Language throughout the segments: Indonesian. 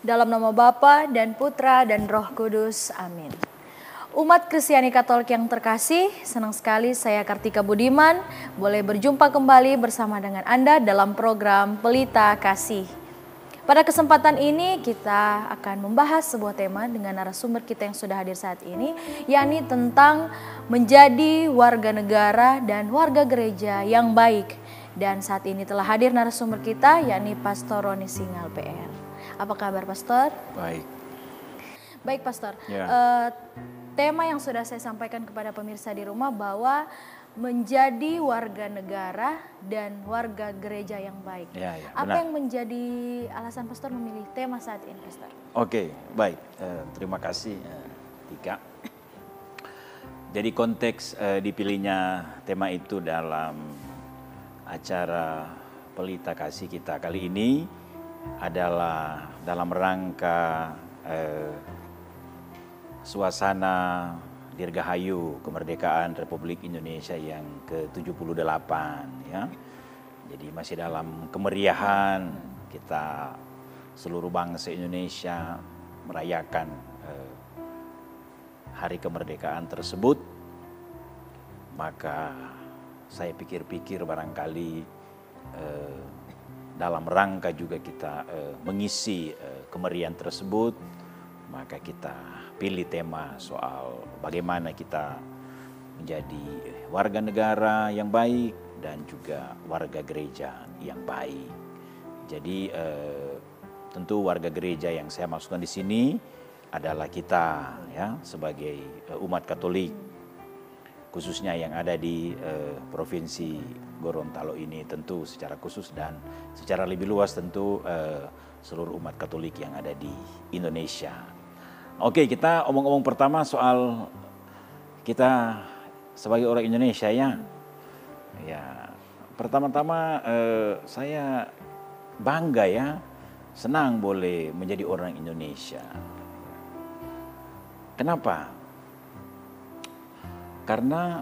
Dalam nama Bapa dan Putra dan Roh Kudus. Amin. Umat Kristiani Katolik yang terkasih, senang sekali saya Kartika Budiman boleh berjumpa kembali bersama dengan Anda dalam program Pelita Kasih. Pada kesempatan ini kita akan membahas sebuah tema dengan narasumber kita yang sudah hadir saat ini, yakni tentang menjadi warga negara dan warga gereja yang baik. Dan saat ini telah hadir narasumber kita, yakni Pastor Roni Singal PR. Apa kabar Pastor? Baik. Baik Pastor, Ya. tema yang sudah saya sampaikan kepada pemirsa di rumah bahwa menjadi warga negara dan warga gereja yang baik. Ya, Apa benar. yang menjadi alasan Pastor memilih tema saat ini, Pastor? Oke, baik. Terima kasih, Tika. Jadi konteks dipilihnya tema itu dalam acara Pelita Kasih kita kali ini adalah dalam rangka suasana Dirgahayu Kemerdekaan Republik Indonesia yang ke-78 ya. Jadi masih dalam kemeriahan kita seluruh bangsa Indonesia merayakan hari kemerdekaan tersebut. Maka saya pikir-pikir barangkali dalam rangka juga kita mengisi kemeriahan tersebut, maka kita pilih tema soal bagaimana kita menjadi warga negara yang baik dan juga warga gereja yang baik. Jadi tentu warga gereja yang saya maksudkan di sini adalah kita ya sebagai umat Katolik, khususnya yang ada di Provinsi Gorontalo ini tentu secara khusus dan secara lebih luas tentu seluruh umat Katolik yang ada di Indonesia. Oke, kita omong-omong pertama soal kita sebagai orang Indonesia ya. Ya, pertama-tama saya bangga ya, senang boleh menjadi orang Indonesia. Kenapa? Karena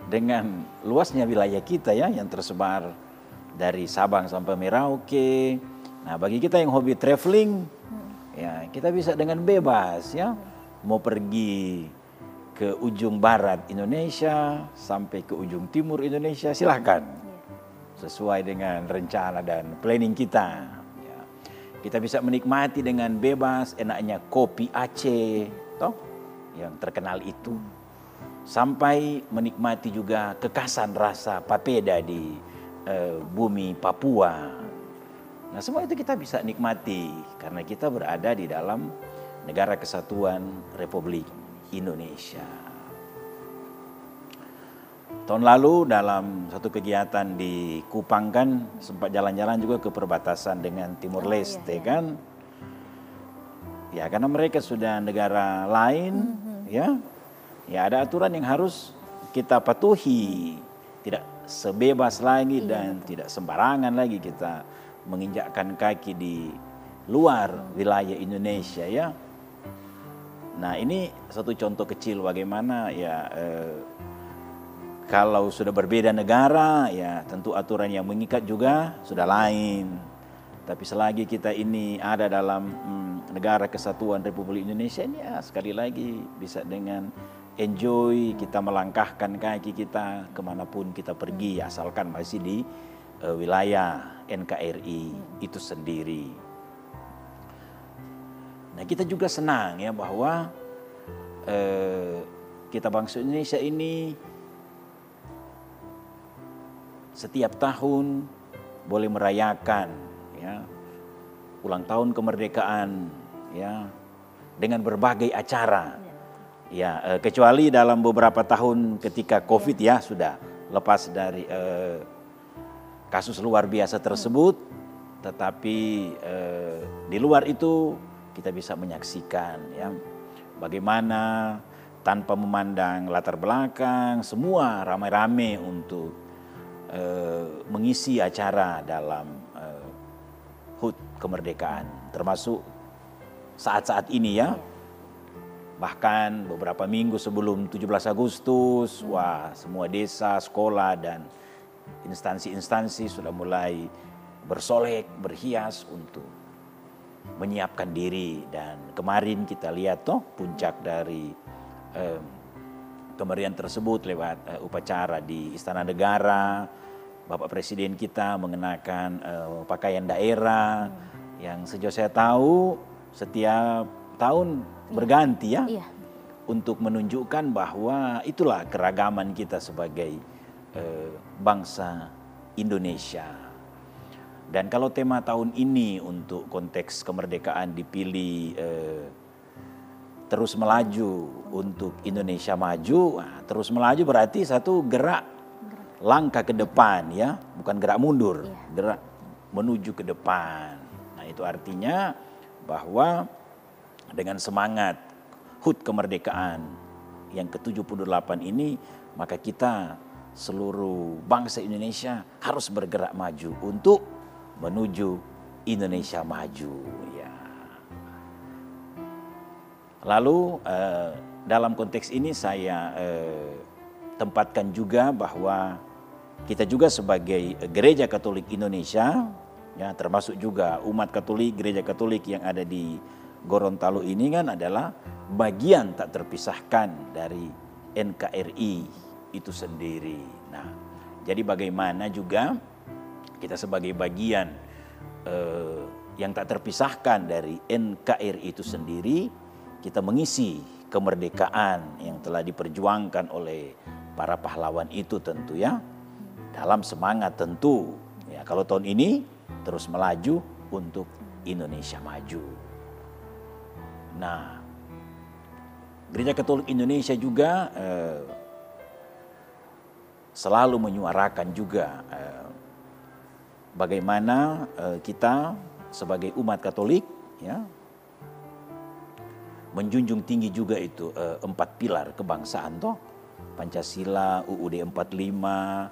dengan luasnya wilayah kita ya yang tersebar dari Sabang sampai Merauke. Nah, bagi kita yang hobi traveling, ya kita bisa dengan bebas ya, mau pergi ke ujung barat Indonesia sampai ke ujung timur Indonesia, silahkan, sesuai dengan rencana dan planning kita. Ya. Kita bisa menikmati dengan bebas enaknya kopi Aceh, toh, yang terkenal itu, sampai menikmati juga kekasan rasa papeda di bumi Papua. Nah, semua itu kita bisa nikmati karena kita berada di dalam Negara Kesatuan Republik Indonesia. Tahun lalu dalam satu kegiatan di Kupang kan sempat jalan-jalan juga ke perbatasan dengan Timor Leste kan. Ya, karena mereka sudah negara lain ya. Ya, ada aturan yang harus kita patuhi. Tidak sebebas lagi dan tidak sembarangan lagi kita menginjakkan kaki di luar wilayah Indonesia ya. Nah, ini satu contoh kecil bagaimana ya kalau sudah berbeda negara ya tentu aturan yang mengikat juga sudah lain. Tapi selagi kita ini ada dalam Negara Kesatuan Republik Indonesia ini ya sekali lagi bisa dengan enjoy kita melangkahkan kaki kita kemanapun kita pergi asalkan masih di wilayah NKRI itu sendiri. Nah, kita juga senang ya bahwa kita bangsa Indonesia ini setiap tahun boleh merayakan ya ulang tahun kemerdekaan ya dengan berbagai acara. Ya, kecuali dalam beberapa tahun ketika Covid ya sudah lepas dari kasus luar biasa tersebut, tetapi di luar itu kita bisa menyaksikan ya bagaimana tanpa memandang latar belakang semua ramai-ramai untuk mengisi acara dalam HUT kemerdekaan, termasuk saat-saat ini ya. Bahkan beberapa minggu sebelum 17 Agustus, wah semua desa, sekolah dan instansi-instansi sudah mulai bersolek, berhias untuk menyiapkan diri. Dan kemarin kita lihat toh puncak dari kemeriahan tersebut lewat upacara di Istana Negara. Bapak Presiden kita mengenakan pakaian daerah yang sejauh saya tahu setiap tahun berganti ya. Iya. Untuk menunjukkan bahwa itulah keragaman kita sebagai bangsa Indonesia. Dan kalau tema tahun ini untuk konteks kemerdekaan dipilih terus melaju untuk Indonesia maju. Nah, terus melaju berarti satu gerak langkah ke depan ya, bukan gerak mundur, gerak menuju ke depan. Nah, itu artinya bahwa dengan semangat HUT kemerdekaan yang ke-78 ini, maka kita seluruh bangsa Indonesia harus bergerak maju untuk menuju Indonesia maju ya. Lalu dalam konteks ini saya tempatkan juga bahwa kita juga sebagai Gereja Katolik Indonesia ya, termasuk juga umat Katolik, Gereja Katolik yang ada di Gorontalo ini kan adalah bagian tak terpisahkan dari NKRI itu sendiri. Nah, jadi bagaimana juga kita sebagai bagian yang tak terpisahkan dari NKRI itu sendiri, kita mengisi kemerdekaan yang telah diperjuangkan oleh para pahlawan itu tentu ya, dalam semangat tentu ya, kalau tahun ini terus melaju untuk Indonesia maju. Nah, Gereja Katolik Indonesia juga selalu menyuarakan juga bagaimana kita sebagai umat Katolik ya menjunjung tinggi juga itu 4 pilar kebangsaan toh, Pancasila, UUD 45,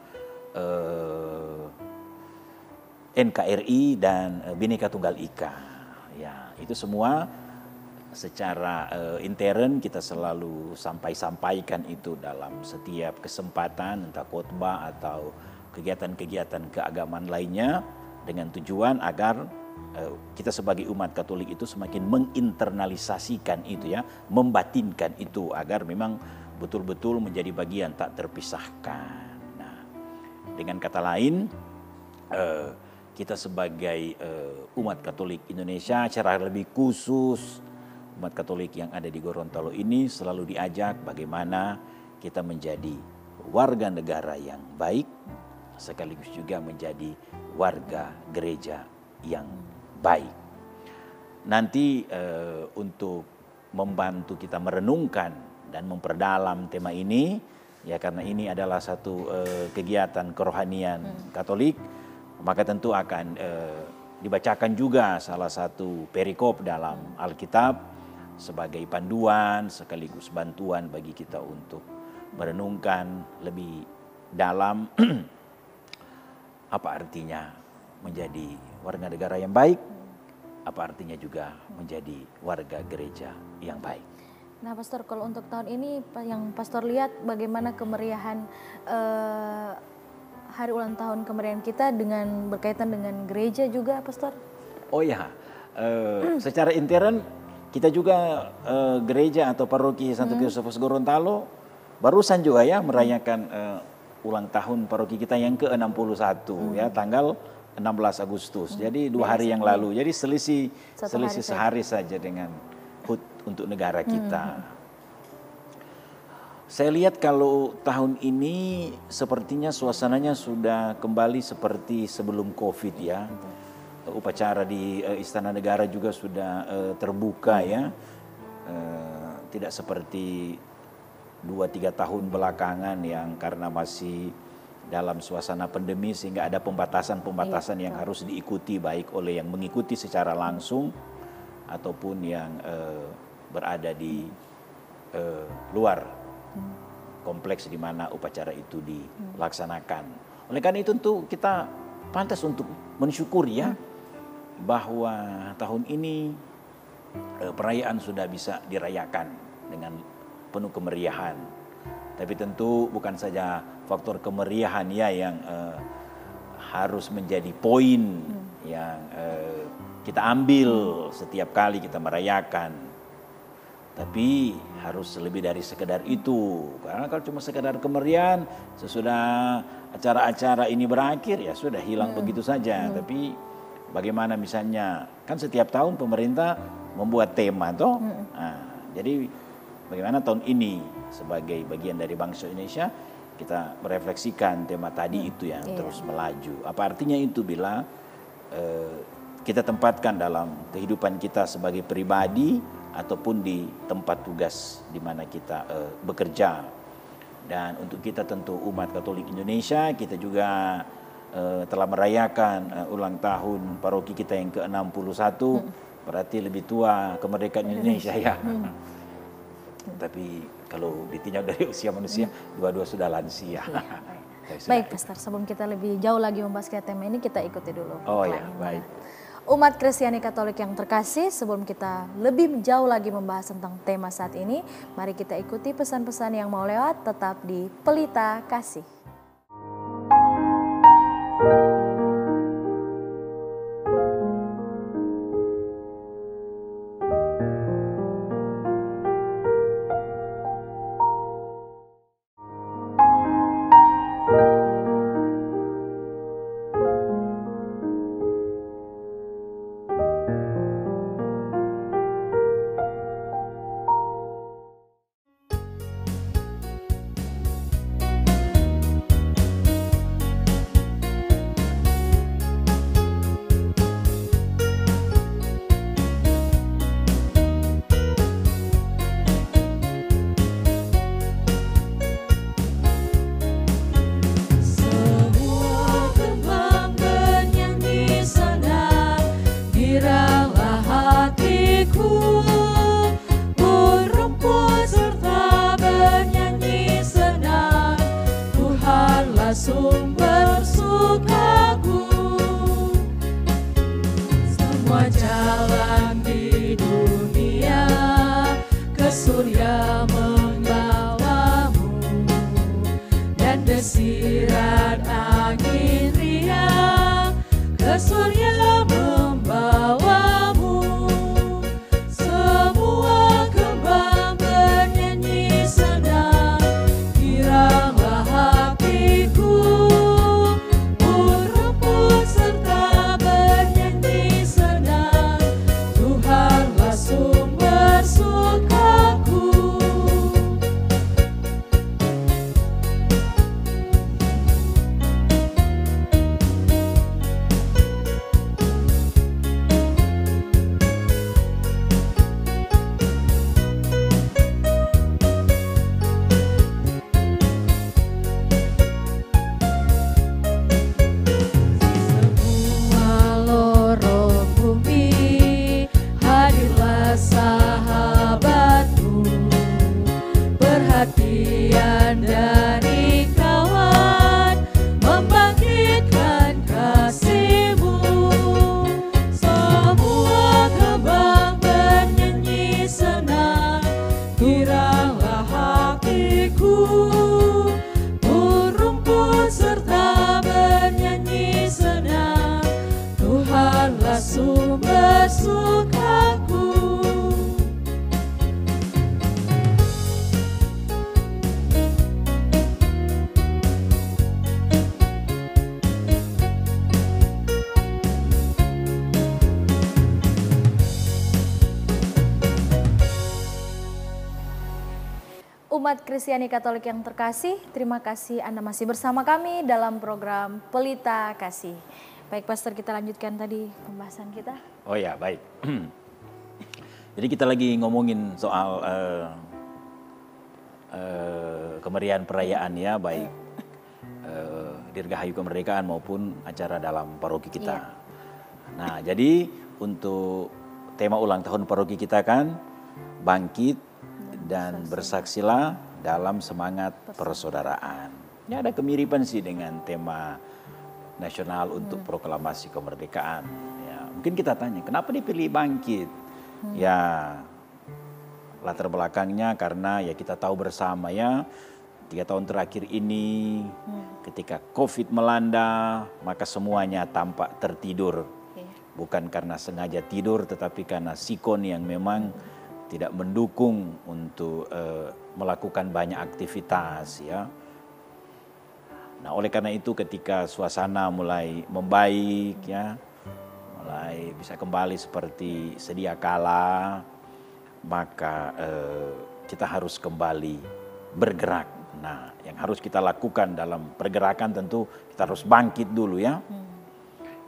NKRI dan Bhinneka Tunggal Ika. Ya, itu semua secara intern kita selalu sampaikan itu dalam setiap kesempatan, entah khotbah atau kegiatan-kegiatan keagamaan lainnya, dengan tujuan agar kita sebagai umat Katolik itu semakin menginternalisasikan itu ya, membatinkan itu agar memang betul-betul menjadi bagian tak terpisahkan. Nah, dengan kata lain, kita sebagai umat Katolik Indonesia secara lebih khusus umat Katolik yang ada di Gorontalo ini selalu diajak bagaimana kita menjadi warga negara yang baik, sekaligus juga menjadi warga gereja yang baik. Nanti untuk membantu kita merenungkan dan memperdalam tema ini, ya karena ini adalah satu kegiatan kerohanian Katolik, maka tentu akan dibacakan juga salah satu perikop dalam Alkitab sebagai panduan sekaligus bantuan bagi kita untuk merenungkan lebih dalam apa artinya menjadi warga negara yang baik, apa artinya juga menjadi warga gereja yang baik. Nah, Pastor, kalau untuk tahun ini yang Pastor lihat bagaimana kemeriahan hari ulang tahun kemeriahan kita dengan berkaitan dengan gereja juga, Pastor? Oh ya, secara intern kita juga gereja atau paroki Santo Kristofor Gorontalo barusan juga ya merayakan ulang tahun paroki kita yang ke-61 ya, tanggal 16 Agustus. Jadi 2 hari yang lalu. Jadi selisih sehari saja dengan HUT untuk negara kita. Saya lihat kalau tahun ini sepertinya suasananya sudah kembali seperti sebelum Covid ya. Upacara di Istana Negara juga sudah terbuka ya. Tidak seperti 2-3 tahun belakangan yang karena masih dalam suasana pandemi sehingga ada pembatasan-pembatasan yang harus diikuti baik oleh yang mengikuti secara langsung ataupun yang berada di luar kompleks di mana upacara itu dilaksanakan. Oleh karena itu tentu kita pantas untuk mensyukuri ya bahwa tahun ini perayaan sudah bisa dirayakan dengan penuh kemeriahan. Tapi tentu bukan saja faktor kemeriahan ya yang harus menjadi poin yang kita ambil setiap kali kita merayakan. Tapi harus lebih dari sekedar itu. Karena kalau cuma sekedar kemeriahan, sesudah acara-acara ini berakhir, ya sudah hilang begitu saja. Tapi bagaimana misalnya, kan setiap tahun pemerintah membuat tema toh. Nah, jadi bagaimana tahun ini sebagai bagian dari bangsa Indonesia, kita merefleksikan tema tadi itu yang terus melaju. Apa artinya itu bila kita tempatkan dalam kehidupan kita sebagai pribadi ataupun di tempat tugas di mana kita bekerja. Dan untuk kita tentu umat Katolik Indonesia, kita juga telah merayakan ulang tahun paroki kita yang ke-61, berarti lebih tua kemerdekaan Indonesia ya. Tapi kalau ditinjau dari usia manusia, dua-dua sudah lansia. Baik, Pastor, sebelum kita lebih jauh lagi membahas tema ini, kita ikuti dulu. Oh ya, baik. Umat Kristiani Katolik yang terkasih, sebelum kita lebih jauh lagi membahas tentang tema saat ini, mari kita ikuti pesan-pesan yang mau lewat, tetap di Pelita Kasih. Sumber sukaku, semua jalan di dunia ke surga membawamu, dan desiran angin riang ke surga membawamu. Semua kembang bernyanyi senang, kiranglah hatiku berebut serta bernyanyi senang, Tuhanlah sumber sukaku. Semua lorong bumi hadirlah sahabatku, perhatian dari kawan membangkitkan kasihmu. Semua kembang bernyanyi senang, kiranglah hatiku berumput serta bernyanyi senang, Tuhanlah sumber sukaku. Umat Kristiani Katolik yang terkasih, terima kasih Anda masih bersama kami dalam program Pelita Kasih. Baik Pastor, kita lanjutkan tadi pembahasan kita. Oh ya, baik. Jadi kita lagi ngomongin soal kemeriahan perayaan ya, baik Dirgahayu Kemerdekaan maupun acara dalam paroki kita. Nah, jadi untuk tema ulang tahun paroki kita kan bangkit dan bersaksilah dalam semangat persaudaraan. Ini ada kemiripan sih dengan tema nasional untuk proklamasi kemerdekaan. Ya, mungkin kita tanya, kenapa dipilih bangkit? Ya, latar belakangnya karena ya kita tahu bersama ya, 3 tahun terakhir ini ketika COVID melanda, maka semuanya tampak tertidur. Bukan karena sengaja tidur, tetapi karena sikon yang memang tidak mendukung untuk melakukan banyak aktivitas, ya. Nah, oleh karena itu ketika suasana mulai membaik, ya, mulai bisa kembali seperti sedia kala, maka kita harus kembali bergerak. Nah, yang harus kita lakukan dalam pergerakan tentu kita harus bangkit dulu, ya.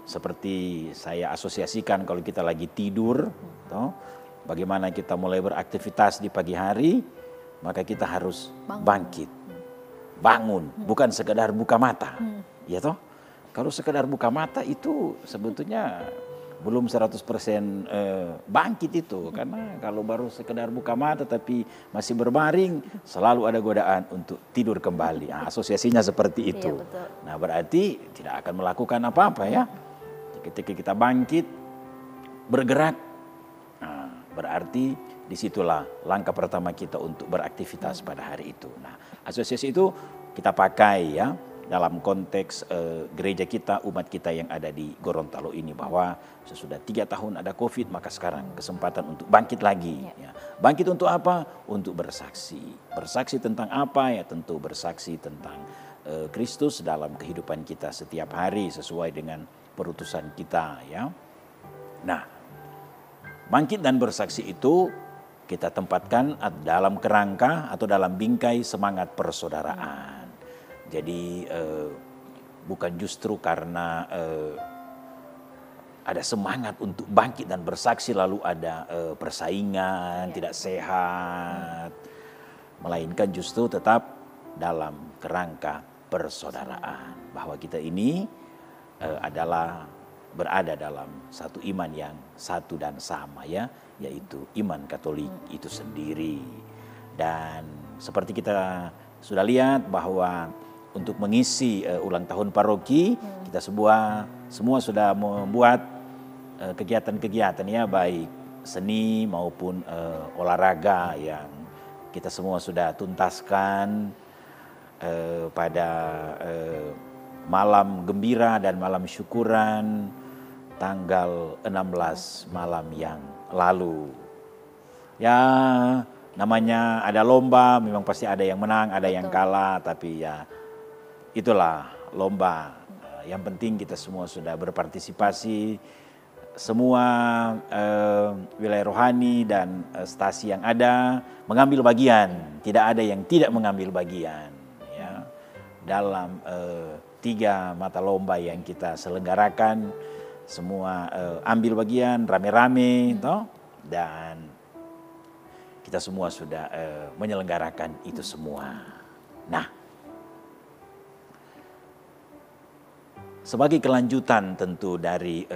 Seperti saya asosiasikan kalau kita lagi tidur, toh, bagaimana kita mulai beraktivitas di pagi hari, maka kita harus bangkit. Bangun, bukan sekedar buka mata, ya toh. Kalau sekedar buka mata itu sebetulnya belum 100% bangkit itu, karena kalau baru sekedar buka mata tapi masih berbaring, selalu ada godaan untuk tidur kembali. Nah, asosiasinya seperti itu. Iya, betul. Nah, berarti tidak akan melakukan apa-apa, ya. Ketika kita bangkit, bergerak, nah, berarti disitulah langkah pertama kita untuk beraktivitas pada hari itu. Nah, asosiasi itu kita pakai, ya, dalam konteks gereja kita, umat kita yang ada di Gorontalo ini, bahwa sesudah 3 tahun ada COVID, maka sekarang kesempatan untuk bangkit lagi. Ya. Bangkit untuk apa? Untuk bersaksi. Bersaksi tentang apa? Ya, tentu bersaksi tentang Kristus dalam kehidupan kita setiap hari sesuai dengan perutusan kita, ya. Nah, bangkit dan bersaksi itu kita tempatkan dalam kerangka atau dalam bingkai semangat persaudaraan. Jadi bukan justru karena ada semangat untuk bangkit dan bersaksi lalu ada persaingan tidak sehat, melainkan justru tetap dalam kerangka persaudaraan, bahwa kita ini adalah berada dalam satu iman yang satu dan sama, ya, yaitu iman Katolik itu sendiri. Dan seperti kita sudah lihat bahwa untuk mengisi ulang tahun paroki, kita semua sudah membuat kegiatan-kegiatan, ya, baik seni maupun olahraga yang kita semua sudah tuntaskan pada malam gembira dan malam syukuran tanggal 16 malam yang lalu. Ya, namanya ada lomba, memang pasti ada yang menang, ada yang kalah, tapi ya itulah lomba. Yang penting kita semua sudah berpartisipasi, semua wilayah rohani dan stasi yang ada mengambil bagian, tidak ada yang tidak mengambil bagian, ya, dalam 3 mata lomba yang kita selenggarakan. Semua ambil bagian rame-rame, toh, dan kita semua sudah menyelenggarakan itu semua. Nah, sebagai kelanjutan tentu dari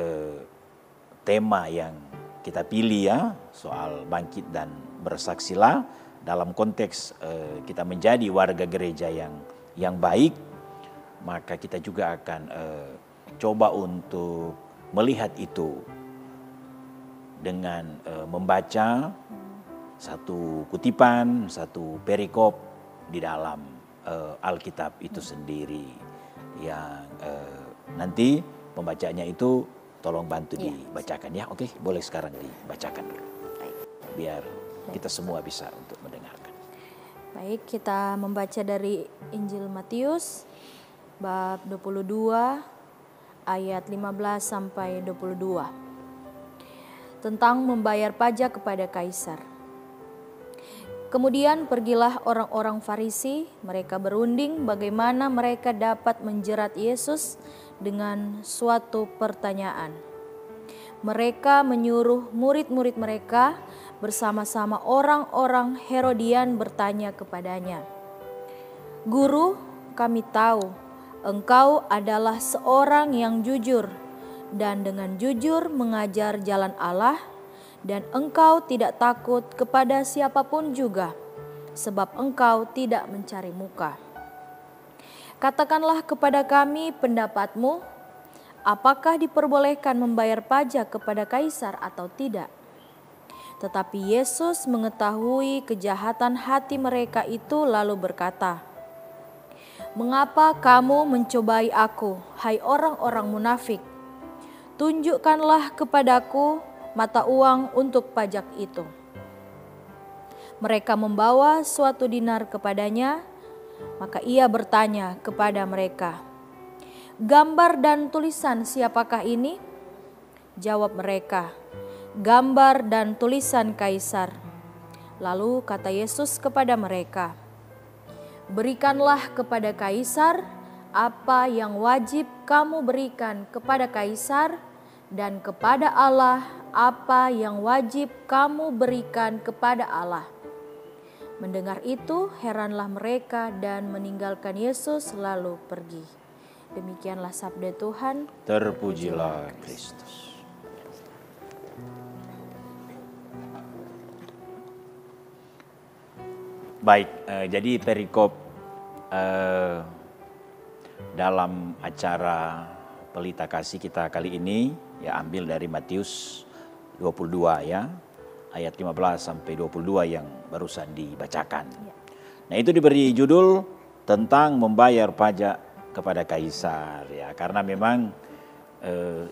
tema yang kita pilih, ya, soal bangkit dan bersaksilah dalam konteks kita menjadi warga gereja yang baik, maka kita juga akan coba untuk melihat itu dengan membaca satu kutipan, satu perikop di dalam Alkitab itu sendiri, yang nanti pembacanya itu tolong bantu dibacakan, ya. Oke, boleh sekarang dibacakan dulu, biar kita semua bisa untuk mendengarkan. Baik, kita membaca dari Injil Matius bab 22 ayat 15 sampai 22. Tentang membayar pajak kepada kaisar. Kemudian pergilah orang-orang Farisi, mereka berunding bagaimana mereka dapat menjerat Yesus dengan suatu pertanyaan. Mereka menyuruh murid-murid mereka bersama-sama orang-orang Herodian bertanya kepadanya, "Guru, kami tahu Engkau adalah seorang yang jujur dan dengan jujur mengajar jalan Allah, dan Engkau tidak takut kepada siapapun juga, sebab Engkau tidak mencari muka. Katakanlah kepada kami pendapatmu, apakah diperbolehkan membayar pajak kepada kaisar atau tidak?" Tetapi Yesus mengetahui kejahatan hati mereka itu lalu berkata, Mengapa kamu mencobai aku, hai orang-orang munafik? Tunjukkanlah kepadaku mata uang untuk pajak itu. Mereka membawa suatu dinar kepadanya, maka ia bertanya kepada mereka, gambar dan tulisan siapakah ini? Jawab mereka, gambar dan tulisan Kaisar. Lalu kata Yesus kepada mereka, berikanlah kepada Kaisar apa yang wajib kamu berikan kepada Kaisar, dan kepada Allah apa yang wajib kamu berikan kepada Allah. Mendengar itu, heranlah mereka dan meninggalkan Yesus lalu pergi. Demikianlah sabda Tuhan. Terpujilah Kristus. Baik, jadi perikop dalam acara Pelita Kasih kita kali ini ya ambil dari Matius 22 ya, ayat 15 sampai 22 yang barusan dibacakan. Nah, itu diberi judul tentang membayar pajak kepada Kaisar ya, karena memang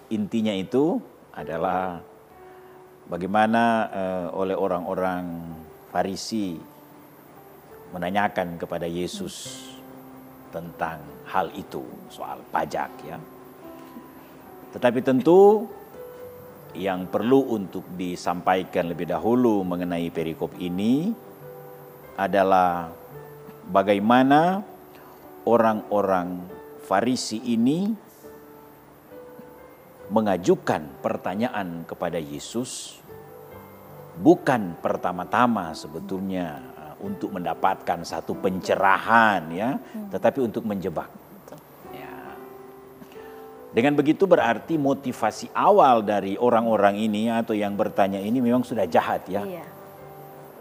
intinya itu adalah bagaimana oleh orang-orang Farisi menanyakan kepada Yesus tentang hal itu, soal pajak ya. Tetapi tentu yang perlu untuk disampaikan lebih dahulu mengenai perikop ini adalah bagaimana orang-orang Farisi ini mengajukan pertanyaan kepada Yesus bukan pertama-tama sebetulnya untuk mendapatkan satu pencerahan ya, tetapi untuk menjebak. Ya. Dengan begitu berarti motivasi awal dari orang-orang ini atau yang bertanya ini memang sudah jahat ya. Iya.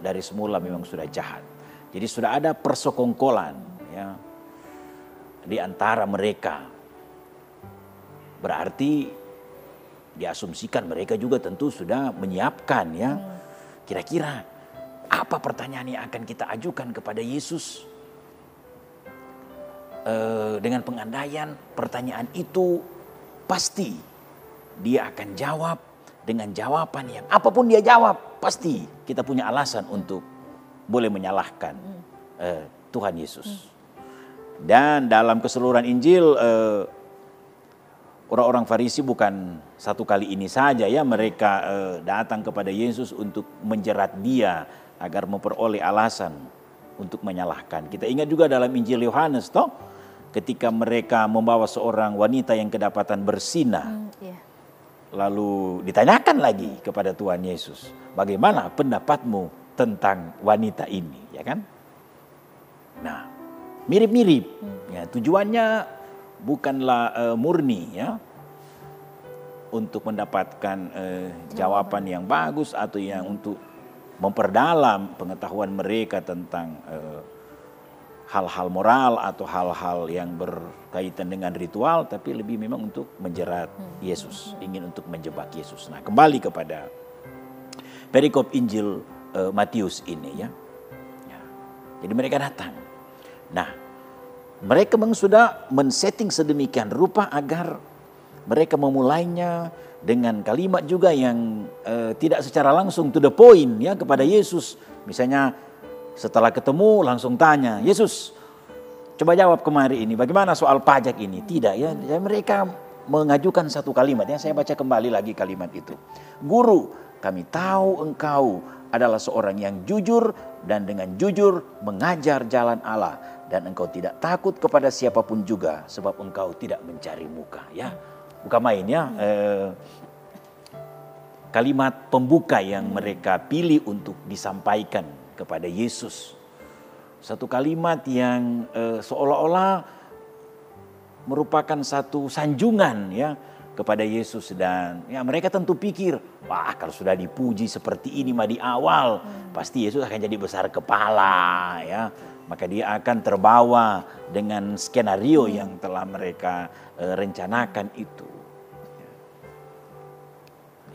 Dari semula memang sudah jahat. Jadi sudah ada persekongkolan ya di antara mereka. Berarti diasumsikan mereka juga tentu sudah menyiapkan ya. Kira-kira apa pertanyaan yang akan kita ajukan kepada Yesus? Dengan pengandaian pertanyaan itu pasti dia akan jawab dengan jawaban yang apapun dia jawab pasti kita punya alasan untuk boleh menyalahkan Tuhan Yesus. Dan dalam keseluruhan Injil orang-orang Farisi bukan satu kali ini saja ya mereka datang kepada Yesus untuk menjerat dia agar memperoleh alasan untuk menyalahkan. Kita ingat juga dalam Injil Yohanes toh, ketika mereka membawa seorang wanita yang kedapatan berzina. Lalu ditanyakan lagi kepada Tuhan Yesus, bagaimana pendapatmu tentang wanita ini, ya kan? Nah, mirip-mirip. Ya, tujuannya bukanlah murni ya untuk mendapatkan jawaban yang bagus atau yang untuk memperdalam pengetahuan mereka tentang hal-hal moral atau hal-hal yang berkaitan dengan ritual, tapi lebih memang untuk menjerat Yesus, ingin untuk menjebak Yesus. Nah, kembali kepada perikop Injil Matius ini ya. Jadi mereka datang. Nah, mereka memang sudah men-setting sedemikian rupa agar mereka memulainya dengan kalimat juga yang tidak secara langsung to the point ya kepada Yesus. Misalnya setelah ketemu langsung tanya, Yesus coba jawab kemari ini, bagaimana soal pajak ini? Tidak ya, mereka mengajukan satu kalimat ya, saya baca kembali lagi kalimat itu. Guru, kami tahu engkau adalah seorang yang jujur dan dengan jujur mengajar jalan Allah. Dan engkau tidak takut kepada siapapun juga sebab engkau tidak mencari muka ya. Bukan main ya, kalimat pembuka yang mereka pilih untuk disampaikan kepada Yesus. Satu kalimat yang seolah-olah merupakan satu sanjungan ya kepada Yesus. Dan ya mereka tentu pikir, wah kalau sudah dipuji seperti ini mah di awal, pasti Yesus akan jadi besar kepala ya. Maka dia akan terbawa dengan skenario yang telah mereka rencanakan itu.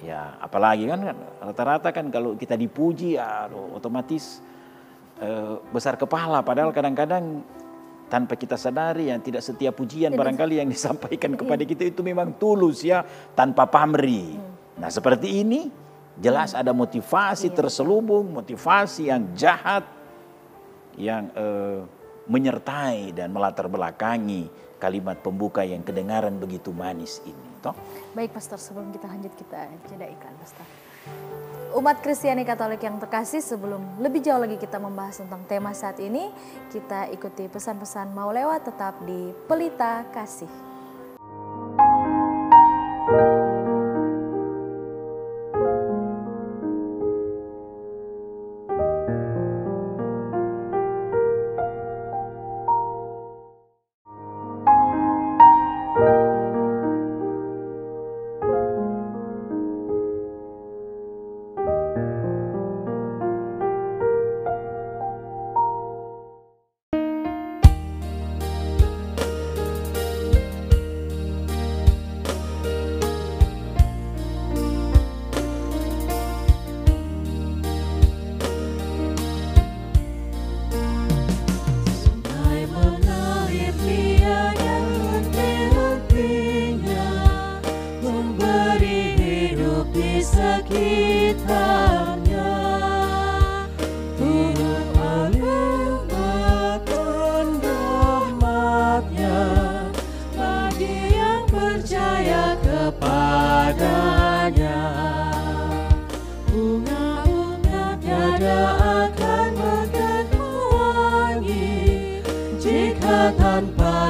Ya, apalagi kan rata-rata kan kalau kita dipuji ya otomatis besar kepala. Padahal kadang-kadang tanpa kita sadari yang tidak setiap pujian barangkali yang disampaikan kepada kita itu memang tulus ya, tanpa pamrih. Nah seperti ini jelas ada motivasi terselubung, motivasi yang jahat yang menyertai dan melatar belakangi kalimat pembuka yang kedengaran begitu manis ini. Toh? Baik Pastor, sebelum kita lanjut kita jeda iklan Pastor. Umat Kristiani Katolik yang terkasih, sebelum lebih jauh lagi kita membahas tentang tema saat ini, kita ikuti pesan-pesan mau lewat tetap di Pelita Kasih.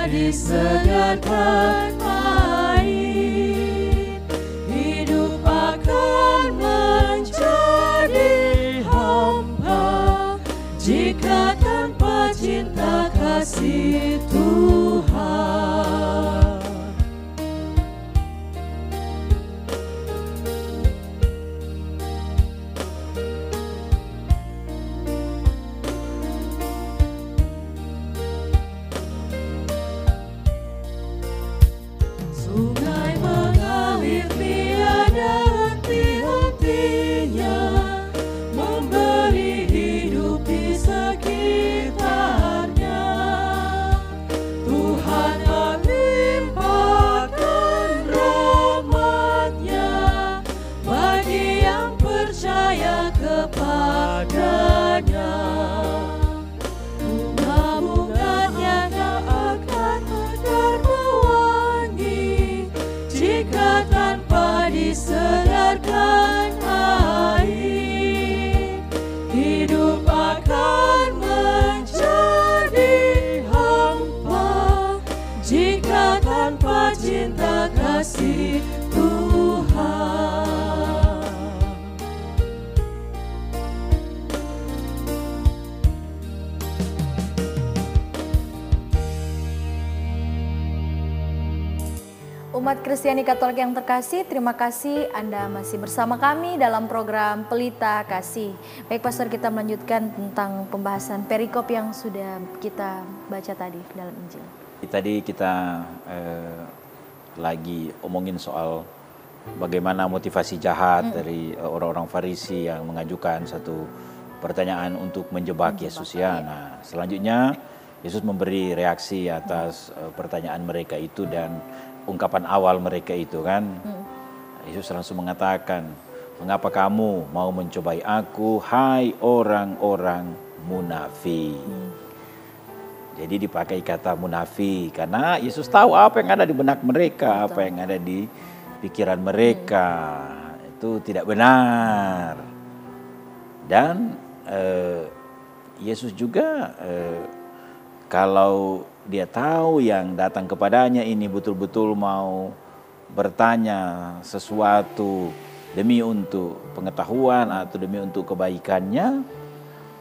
Disediakan air, hidup akan menjadi hampa jika tanpa cinta kasih Tuhan. Sungai mengalir tiada henti-hentinya, memberi hidup di sekitarnya. Tuhan melimpahkan rahmat-Nya bagi yang percaya kepadanya. Bunga-bunganya tak akan mekar mewangi jika tanpa disedarkan air. Hidup akan menjadi hampa jika tanpa cinta kasih Tuhan. Umat Kristiani Katolik yang terkasih, terima kasih Anda masih bersama kami dalam program Pelita Kasih. Baik Pastor, kita melanjutkan tentang pembahasan perikop yang sudah kita baca tadi dalam Injil. Tadi kita lagi omongin soal bagaimana motivasi jahat dari orang-orang Farisi yang mengajukan satu pertanyaan untuk menjebak Yesus ya. Nah, selanjutnya Yesus memberi reaksi atas pertanyaan mereka itu dan ungkapan awal mereka itu kan. Yesus langsung mengatakan, "Mengapa kamu mau mencobai aku, hai orang-orang munafik?" Jadi dipakai kata munafik karena Yesus tahu apa yang ada di benak mereka, apa yang ada di pikiran mereka. Itu tidak benar. Dan Yesus juga kalau dia tahu yang datang kepadanya ini betul-betul mau bertanya sesuatu demi untuk pengetahuan atau demi untuk kebaikannya,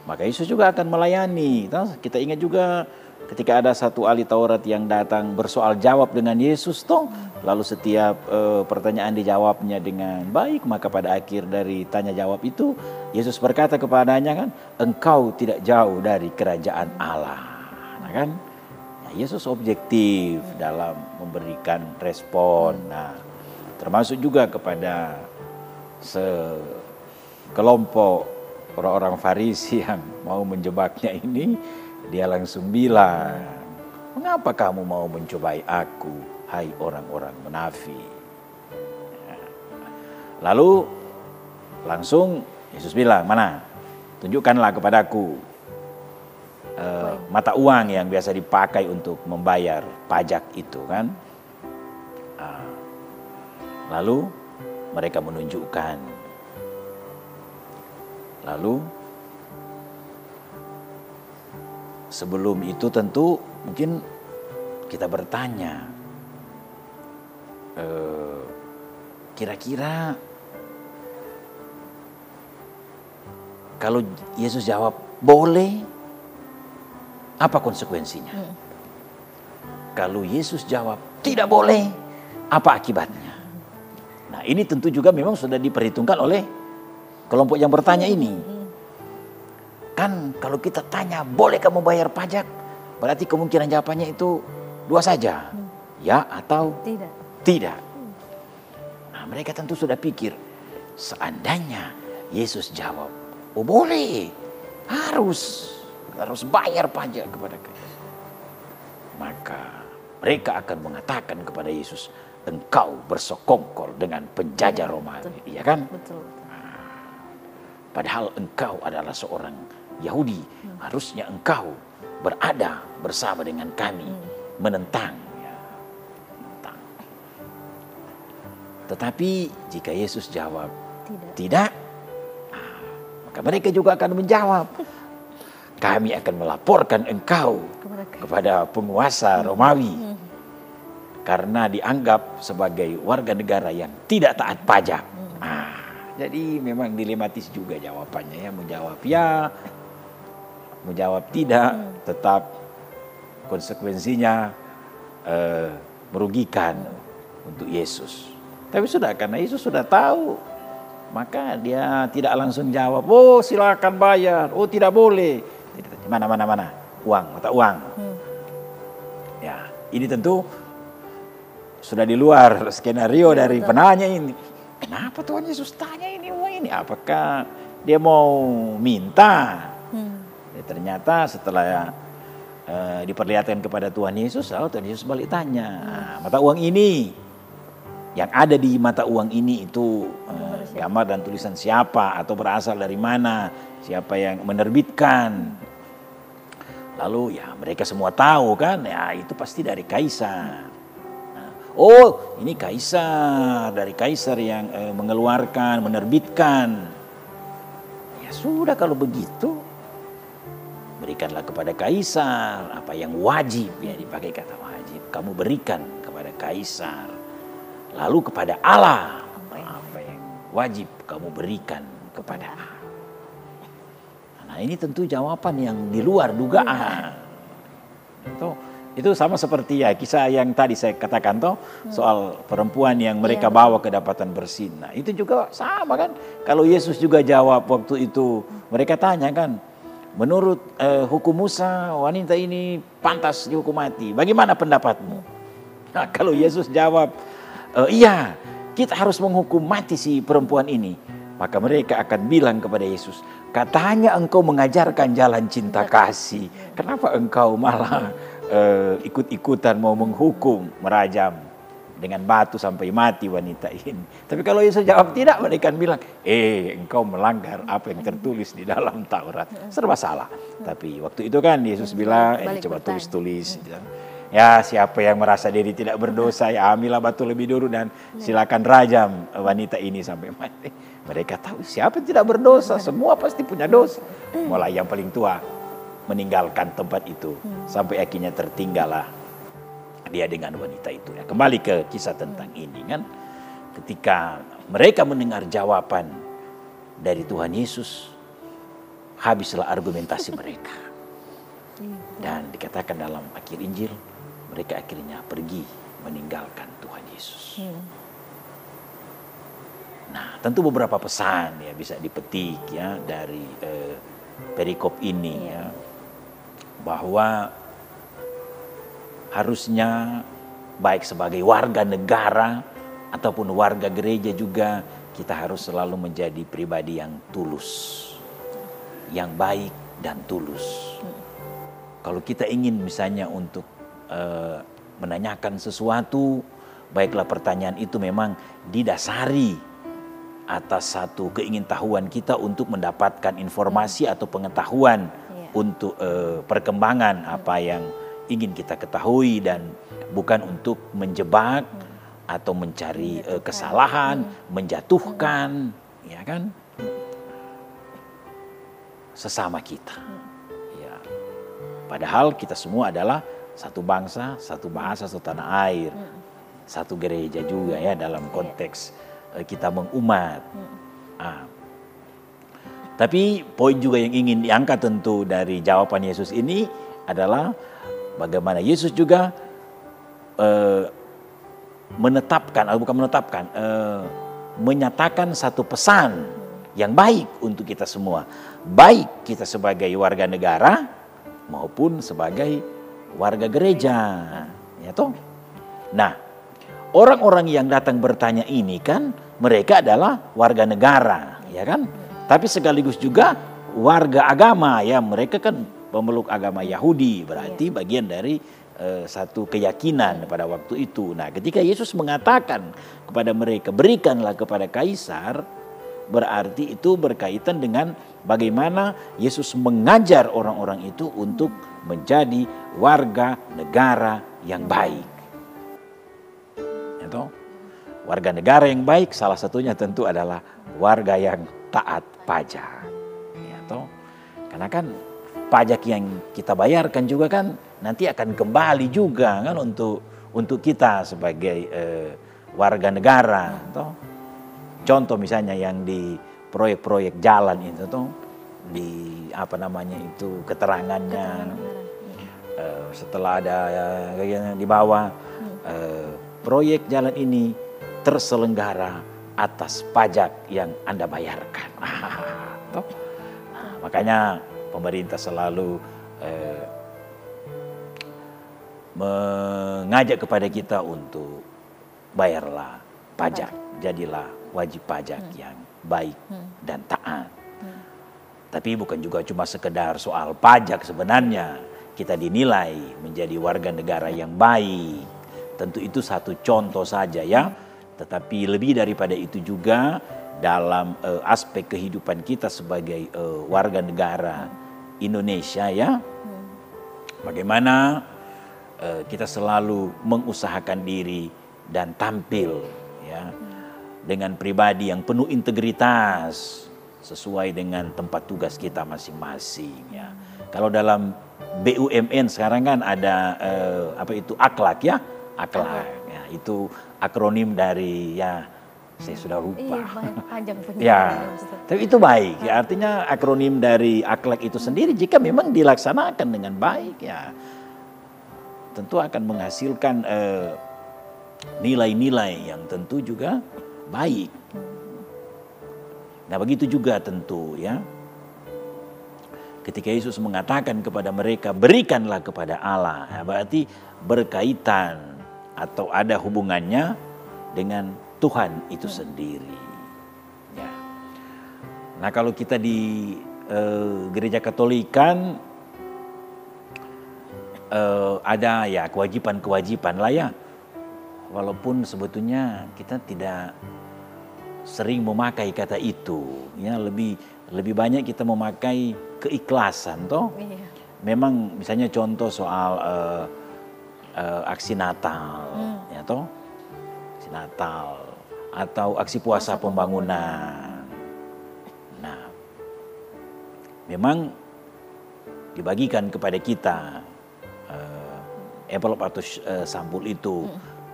maka Yesus juga akan melayani. Kita ingat juga ketika ada satu ahli Taurat yang datang bersoal jawab dengan Yesus, lalu setiap pertanyaan dijawabnya dengan baik, maka pada akhir dari tanya jawab itu Yesus berkata kepadanya kan, "Engkau tidak jauh dari kerajaan Allah." Nah kan, Yesus objektif dalam memberikan respon. Nah, termasuk juga kepada sekelompok orang-orang Farisi yang mau menjebaknya ini, dia langsung bilang, Mengapa kamu mau mencobai aku, hai orang-orang munafik? Lalu langsung Yesus bilang, mana? Tunjukkanlah kepadaku mata uang yang biasa dipakai untuk membayar pajak itu kan. Lalu mereka menunjukkan. Lalu sebelum itu tentu mungkin kita bertanya, kira-kira kalau Yesus jawab boleh, apa konsekuensinya? Kalau Yesus jawab tidak boleh, apa akibatnya? Nah, ini tentu juga memang sudah diperhitungkan oleh kelompok yang bertanya ini. Kan kalau kita tanya boleh kamu bayar pajak, berarti kemungkinan jawabannya itu dua saja, ya atau tidak. Nah, mereka tentu sudah pikir, seandainya Yesus jawab, oh boleh, harus bayar pajak kepada Kaisar, maka mereka akan mengatakan kepada Yesus, engkau bersekongkol dengan penjajah Romawi, iya kan? Betul. Padahal engkau adalah seorang Yahudi, harusnya engkau berada bersama dengan kami, menentang. Tetapi jika Yesus jawab tidak, maka mereka juga akan menjawab, kami akan melaporkan engkau kepada penguasa Romawi karena dianggap sebagai warga negara yang tidak taat pajak. Jadi memang dilematis juga jawabannya ya, menjawab ya, menjawab tidak, tetap konsekuensinya merugikan untuk Yesus. Tapi sudah, karena Yesus sudah tahu, maka dia tidak langsung jawab, oh silakan bayar, oh tidak boleh. Mana, uang, mata uang. Ya, ini tentu sudah di luar skenario dari penanya ini. Kenapa Tuhan Yesus tanya ini uang ini? Apakah dia mau minta? Ya, ternyata setelah diperlihatkan kepada Tuhan Yesus, lalu Tuhan Yesus balik tanya, mata uang ini, yang ada di mata uang ini itu gambar dan tulisan siapa atau berasal dari mana, siapa yang menerbitkan. Lalu ya mereka semua tahu kan, ya itu pasti dari Kaisar. Oh ini Kaisar, dari Kaisar yang mengeluarkan, menerbitkan. Ya sudah kalau begitu, berikanlah kepada Kaisar apa yang wajib, ya dipakai kata wajib. Kamu berikan kepada Kaisar. Lalu kepada Allah, apa yang wajib kamu berikan kepada Allah. Nah ini tentu jawaban yang di luar dugaan. Itu sama seperti ya kisah yang tadi saya katakan soal perempuan yang mereka bawa ke dapatan bersin. Nah itu juga sama kan. Kalau Yesus juga jawab waktu itu, mereka tanya kan, menurut hukum Musa wanita ini pantas dihukum mati. Bagaimana pendapatmu? Nah kalau Yesus jawab, iya, kita harus menghukum mati si perempuan ini. Maka mereka akan bilang kepada Yesus, katanya engkau mengajarkan jalan cinta kasih. Kenapa engkau malah ikut-ikutan mau menghukum, merajam dengan batu sampai mati wanita ini? Tapi kalau Yesus jawab tidak, mereka akan bilang, engkau melanggar apa yang tertulis di dalam Taurat. Serba salah. Tapi waktu itu kan Yesus bilang, coba tulis-tulis. Ya siapa yang merasa diri tidak berdosa, ya ambillah batu lebih dulu dan silakan rajam wanita ini sampai mati. Mereka tahu siapa yang tidak berdosa, semua pasti punya dosa. Mulai yang paling tua meninggalkan tempat itu, sampai akhirnya tertinggallah dia dengan wanita itu. Ya, kembali ke kisah tentang ini kan, ketika mereka mendengar jawaban dari Tuhan Yesus, habislah argumentasi mereka. Dan dikatakan dalam akhir Injil, mereka akhirnya pergi meninggalkan Tuhan Yesus. Nah, tentu beberapa pesan ya bisa dipetik ya dari perikop ini ya, bahwa harusnya baik sebagai warga negara ataupun warga gereja juga kita harus selalu menjadi pribadi yang tulus, yang baik dan tulus. Kalau kita ingin misalnya untuk menanyakan sesuatu, baiklah pertanyaan itu memang didasari atas satu keingintahuan kita untuk mendapatkan informasi atau pengetahuan untuk perkembangan apa yang ingin kita ketahui, dan bukan untuk menjebak atau mencari kesalahan, menjatuhkan, ya kan, sesama kita. Ya. Padahal kita semua adalah satu bangsa, satu bahasa, satu tanah air, satu gereja juga ya dalam konteks kita mengumat. Tapi poin juga yang ingin diangkat tentu dari jawaban Yesus ini adalah bagaimana Yesus juga menyatakan satu pesan yang baik untuk kita semua. Baik kita sebagai warga negara maupun sebagai warga gereja. Ya toh? Nah, orang-orang yang datang bertanya ini kan mereka adalah warga negara, ya kan? Tapi sekaligus juga warga agama, ya, mereka kan pemeluk agama Yahudi, berarti bagian dari satu keyakinan pada waktu itu. Nah, ketika Yesus mengatakan kepada mereka, berikanlah kepada kaisar, berarti itu berkaitan dengan bagaimana Yesus mengajar orang-orang itu untuk menjadi warga negara yang baik. Itu warga negara yang baik salah satunya tentu adalah warga yang taat pajak. Ya, toh? Karena kan pajak yang kita bayarkan juga kan nanti akan kembali juga kan untuk kita sebagai warga negara. Toh? Contoh misalnya yang di proyek-proyek jalan itu tuh di apa namanya itu keterangannya setelah ada di bawah proyek jalan ini terselenggara atas pajak yang Anda bayarkan. Nah, makanya pemerintah selalu mengajak kepada kita untuk bayarlah pajak, jadilah wajib pajak yang baik dan taat. Tapi bukan juga cuma sekedar soal pajak, sebenarnya kita dinilai menjadi warga negara yang baik. Tentu itu satu contoh saja ya, tetapi lebih daripada itu juga dalam aspek kehidupan kita sebagai warga negara Indonesia ya. Bagaimana kita selalu mengusahakan diri dan tampil ya dengan pribadi yang penuh integritas sesuai dengan tempat tugas kita masing-masing ya. Kalau dalam BUMN sekarang kan ada apa itu akhlak ya, akhlak ya, itu akronim dari ya saya sudah lupa. Iya, panjang ya, tapi itu baik ya, artinya akronim dari akhlak itu sendiri jika memang dilaksanakan dengan baik ya tentu akan menghasilkan nilai-nilai yang tentu juga baik. Nah, begitu juga tentu ya. Ketika Yesus mengatakan kepada mereka, berikanlah kepada Allah, ya, berarti berkaitan atau ada hubungannya dengan Tuhan itu sendiri. Ya. Nah, kalau kita di gereja Katolikan ada ya kewajiban-kewajiban lah ya. Walaupun sebetulnya kita tidak sering memakai kata itu, ya lebih banyak kita memakai keikhlasan toh. Iya. Memang misalnya contoh soal aksi Natal, ya toh, aksi Natal atau aksi puasa pembangunan. Nah, memang dibagikan kepada kita envelope atau sampul itu.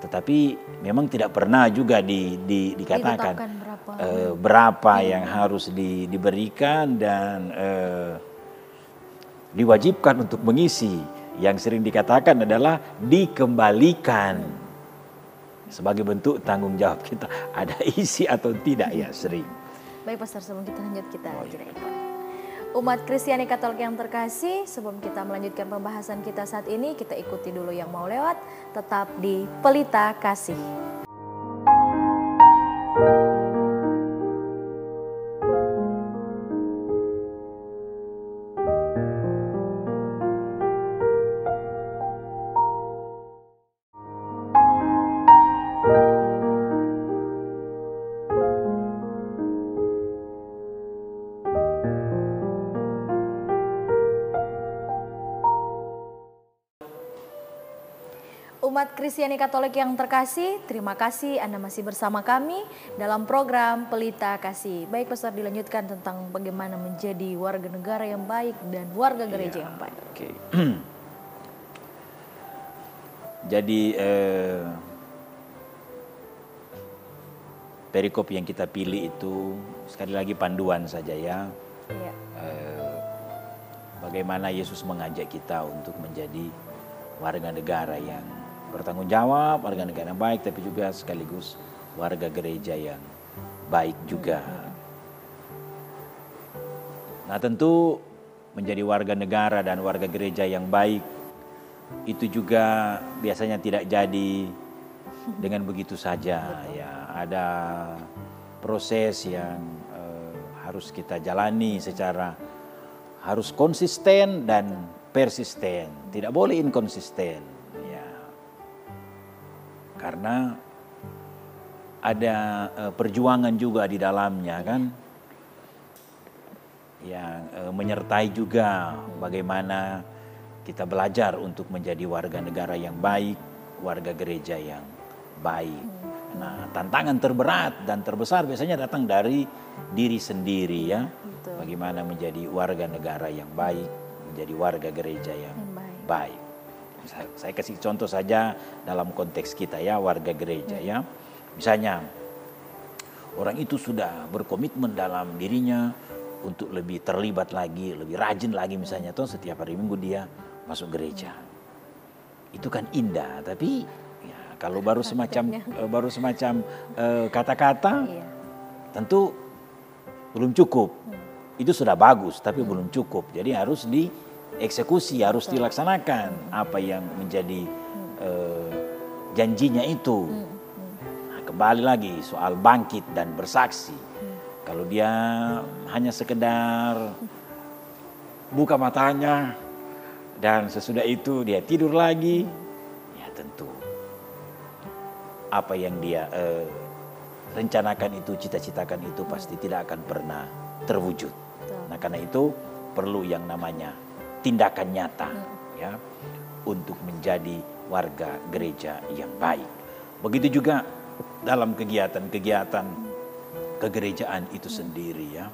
Tetapi memang tidak pernah juga dikatakan berapa yang harus diberikan dan diwajibkan untuk mengisi. Yang sering dikatakan adalah dikembalikan sebagai bentuk tanggung jawab kita. Ada isi atau tidak ya sering. Baik Pastor, sebelum kita lanjut kita jeda. Umat Kristiani Katolik yang terkasih, sebelum kita melanjutkan pembahasan kita saat ini, kita ikuti dulu yang mau lewat, tetap di Pelita Kasih. Umat Kristiani Katolik yang terkasih, terima kasih Anda masih bersama kami dalam program Pelita Kasih. Baik, Pastor, dilanjutkan tentang bagaimana menjadi warga negara yang baik dan warga gereja yang baik. Oke. Jadi perikop yang kita pilih itu sekali lagi panduan saja ya. Iya. Bagaimana Yesus mengajak kita untuk menjadi warga negara yang bertanggung jawab, warga negara yang baik, tapi juga sekaligus warga gereja yang baik juga. Nah, tentu menjadi warga negara dan warga gereja yang baik itu juga biasanya tidak jadi dengan begitu saja ya. Ada proses yang harus kita jalani secara harus konsisten dan persisten. Tidak boleh inkonsisten. Karena ada perjuangan juga di dalamnya kan, yang menyertai juga bagaimana kita belajar untuk menjadi warga negara yang baik, warga gereja yang baik. Nah, tantangan terberat dan terbesar biasanya datang dari diri sendiri ya. Betul. Bagaimana menjadi warga negara yang baik, menjadi warga gereja yang baik. Saya kasih contoh saja dalam konteks kita ya, warga gereja ya. Misalnya orang itu sudah berkomitmen dalam dirinya untuk lebih terlibat lagi, lebih rajin lagi misalnya tuh setiap hari Minggu dia masuk gereja. Itu kan indah, tapi ya, kalau baru semacam kata-kata tentu belum cukup. Itu sudah bagus tapi belum cukup. Jadi harus dieksekusi, harus dilaksanakan apa yang menjadi janjinya itu. Nah, kembali lagi soal bangkit dan bersaksi. Kalau dia hanya sekedar buka matanya dan sesudah itu dia tidur lagi, ya tentu apa yang dia rencanakan itu, cita-citakan itu pasti tidak akan pernah terwujud. Nah, karena itu perlu yang namanya tindakan nyata ya untuk menjadi warga gereja yang baik. Begitu juga dalam kegiatan-kegiatan kegerejaan itu sendiri ya.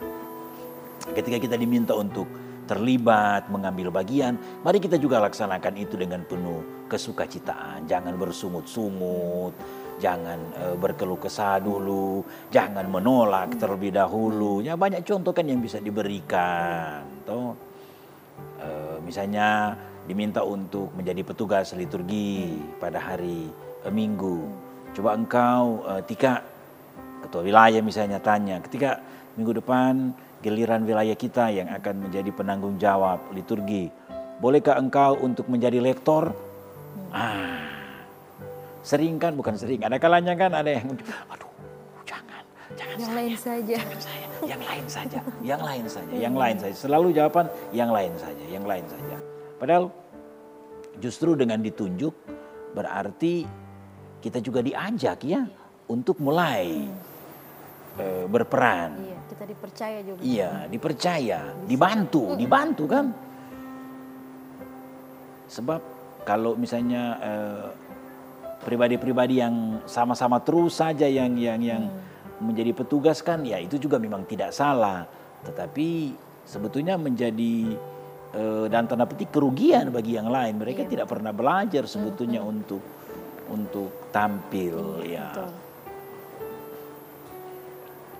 Ketika kita diminta untuk terlibat, mengambil bagian, mari kita juga laksanakan itu dengan penuh kesukacitaan. Jangan bersungut-sungut, jangan berkeluh kesah dulu, jangan menolak terlebih dahulu. Ya, banyak contoh kan yang bisa diberikan. Toh. Misalnya diminta untuk menjadi petugas liturgi pada hari Minggu. Coba engkau ketika ketua wilayah misalnya tanya, ketika minggu depan giliran wilayah kita yang akan menjadi penanggung jawab liturgi, bolehkah engkau untuk menjadi lektor? Sering kan, bukan sering. Ada kalanya kan ada yang, aduh jangan yang lain saja. Yang lain saja. Selalu jawaban yang lain saja. Padahal justru dengan ditunjuk berarti kita juga diajak ya untuk mulai berperan. Iya, kita dipercaya juga. Iya, dipercaya, dibantu kan. Sebab kalau misalnya pribadi-pribadi yang sama-sama terus saja yang menjadi petugas kan, ya itu juga memang tidak salah. Tetapi sebetulnya menjadi dan tanda petik kerugian bagi yang lain. Mereka tidak pernah belajar sebetulnya untuk tampil ya. Betul.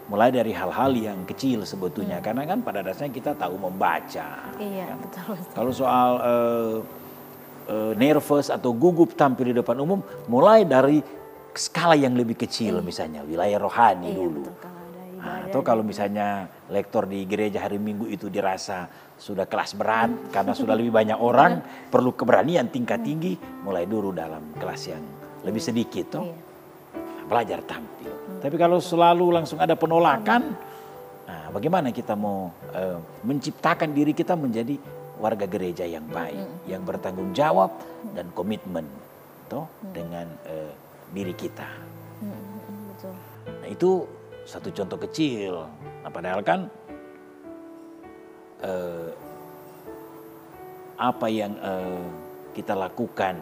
Mulai dari hal-hal yang kecil sebetulnya, karena kan pada dasarnya kita tahu membaca. Iya, kan? betul. Kalau soal nervous atau gugup tampil di depan umum, mulai dari skala yang lebih kecil, misalnya wilayah rohani dulu. Betul, Atau kalau misalnya lektor di gereja hari Minggu itu dirasa sudah kelas berat karena sudah lebih banyak orang, perlu keberanian tingkat tinggi, mulai dulu dalam kelas yang lebih sedikit, belajar tampil. Tapi kalau selalu langsung ada penolakan, nah bagaimana kita mau menciptakan diri kita menjadi warga gereja yang baik, yang bertanggung jawab dan komitmen dengan diri kita. Betul. Nah, itu satu contoh kecil. Nah, padahal kan apa yang kita lakukan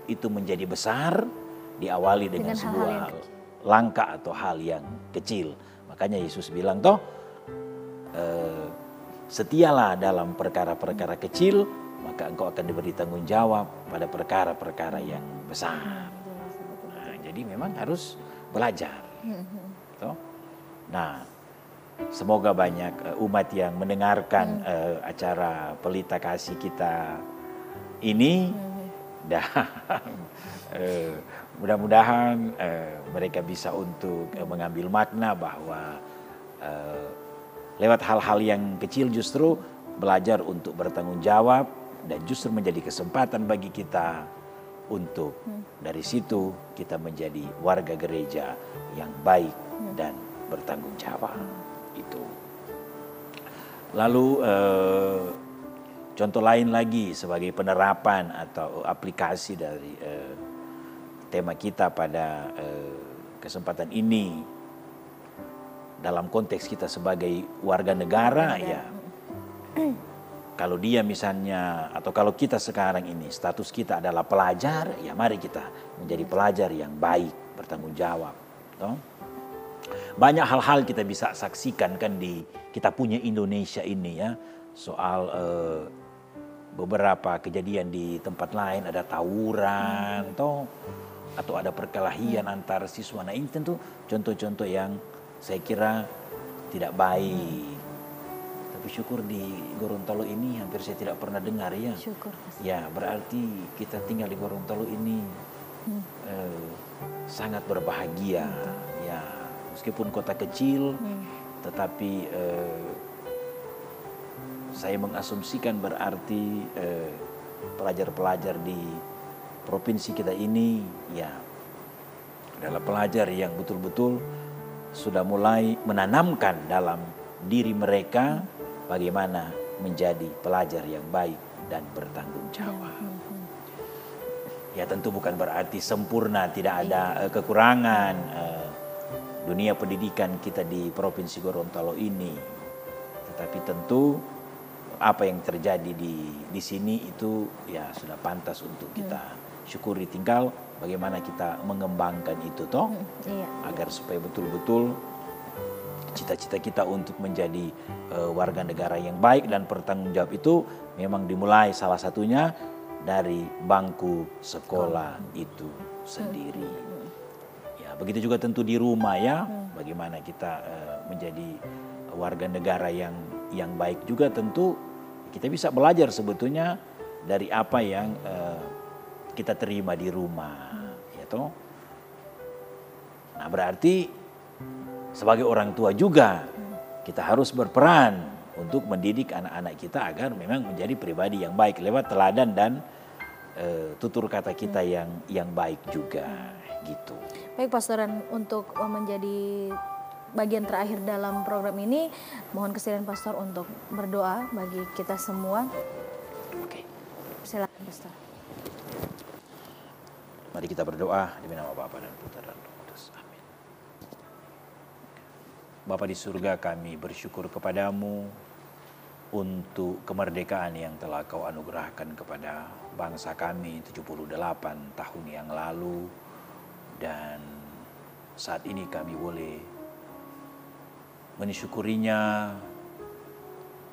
itu menjadi besar diawali dengan Dengan hal-hal sebuah yang kecil. langkah atau hal yang kecil. Makanya Yesus bilang toh, setialah dalam perkara-perkara kecil, maka engkau akan diberi tanggung jawab pada perkara-perkara yang besar. Nah, jadi memang harus belajar. Toh? Nah, semoga banyak umat yang mendengarkan acara Pelita Kasih kita ini, dan mudah-mudahan mereka bisa untuk mengambil makna bahwa lewat hal-hal yang kecil justru belajar untuk bertanggung jawab, dan justru menjadi kesempatan bagi kita untuk dari situ kita menjadi warga gereja yang baik dan bertanggung jawab. Itu. Lalu contoh lain lagi sebagai penerapan atau aplikasi dari tema kita pada kesempatan ini dalam konteks kita sebagai warga negara, ya. Kalau dia misalnya, atau kalau kita sekarang ini status kita adalah pelajar, ya mari kita menjadi pelajar yang baik, bertanggung jawab. Toh? Banyak hal-hal kita bisa saksikan kan di kita punya Indonesia ini, ya, soal beberapa kejadian di tempat lain, ada tawuran, toh, atau ada perkelahian antar siswa. Nah, ini tentu contoh-contoh yang saya kira tidak baik. Tapi syukur di Gorontalo ini hampir saya tidak pernah dengar, ya. Syukur. Ya, berarti kita tinggal di Gorontalo ini sangat berbahagia. Ya, meskipun kota kecil, tetapi saya mengasumsikan berarti pelajar-pelajar di provinsi kita ini, ya, adalah pelajar yang betul-betul sudah mulai menanamkan dalam diri mereka bagaimana menjadi pelajar yang baik dan bertanggung jawab. Ya, tentu bukan berarti sempurna, tidak ada kekurangan dunia pendidikan kita di Provinsi Gorontalo ini. Tetapi tentu apa yang terjadi di sini itu ya sudah pantas untuk kita syukuri. Tinggal bagaimana kita mengembangkan itu toh, agar supaya betul-betul cita-cita kita untuk menjadi warga negara yang baik dan bertanggung jawab itu memang dimulai salah satunya dari bangku sekolah itu sendiri. Ya, begitu juga tentu di rumah, ya. Bagaimana kita menjadi warga negara yang baik juga, tentu kita bisa belajar sebetulnya dari apa yang kita terima di rumah, ya toh. Nah, berarti sebagai orang tua juga kita harus berperan untuk mendidik anak-anak kita agar memang menjadi pribadi yang baik lewat teladan dan tutur kata kita yang baik juga, gitu. Baik, Pastoran, untuk menjadi bagian terakhir dalam program ini, mohon kesediaan Pastor untuk berdoa bagi kita semua. Oke. Silakan, Pastor. Mari kita berdoa demi nama Bapa dan Putra dan Roh Kudus. Amin. Bapa di surga, kami bersyukur kepadamu untuk kemerdekaan yang telah kau anugerahkan kepada bangsa kami 78 tahun yang lalu. Dan saat ini kami boleh mensyukurinya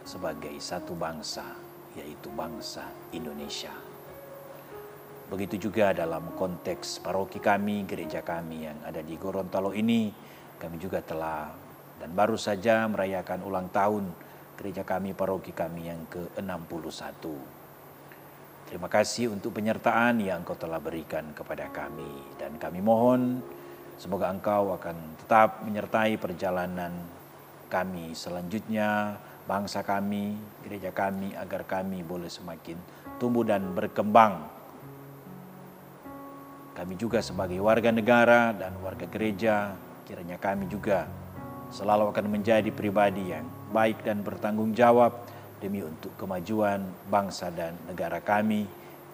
sebagai satu bangsa, yaitu bangsa Indonesia. Begitu juga dalam konteks paroki kami, gereja kami yang ada di Gorontalo ini, kami juga telah dan baru saja merayakan ulang tahun gereja kami, paroki kami yang ke-61. Terima kasih untuk penyertaan yang Engkau telah berikan kepada kami, dan kami mohon semoga Engkau akan tetap menyertai perjalanan kami selanjutnya, bangsa kami, gereja kami, agar kami boleh semakin tumbuh dan berkembang. Kami juga sebagai warga negara dan warga gereja, kiranya kami juga selalu akan menjadi pribadi yang baik dan bertanggung jawab demi untuk kemajuan bangsa dan negara kami,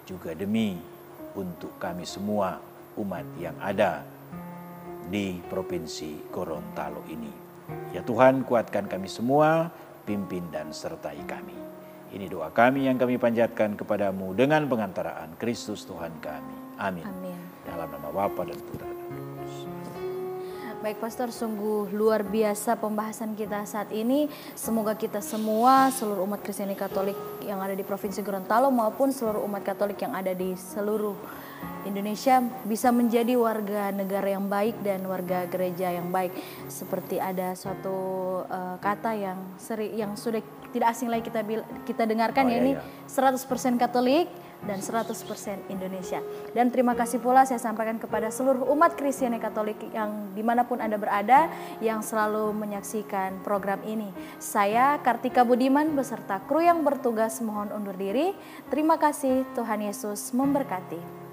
juga demi untuk kami semua umat yang ada di Provinsi Gorontalo ini. Ya Tuhan, kuatkan kami semua, pimpin dan sertai kami. Ini doa kami yang kami panjatkan kepadamu dengan pengantaraan Kristus Tuhan kami. Amin. Amin. Dalam nama Bapa dan Putra dan Roh Kudus. Baik Pastor, sungguh luar biasa pembahasan kita saat ini. Semoga kita semua, seluruh umat Kristiani Katolik yang ada di Provinsi Gorontalo maupun seluruh umat Katolik yang ada di seluruh Indonesia bisa menjadi warga negara yang baik dan warga gereja yang baik. Seperti ada suatu kata yang sudah tidak asing lagi kita dengarkan, yakni 100% Katolik dan 100% Indonesia. Dan terima kasih pula saya sampaikan kepada seluruh umat Kristiani Katolik yang dimanapun Anda berada yang selalu menyaksikan program ini. Saya Kartika Budiman beserta kru yang bertugas mohon undur diri. Terima kasih, Tuhan Yesus memberkati.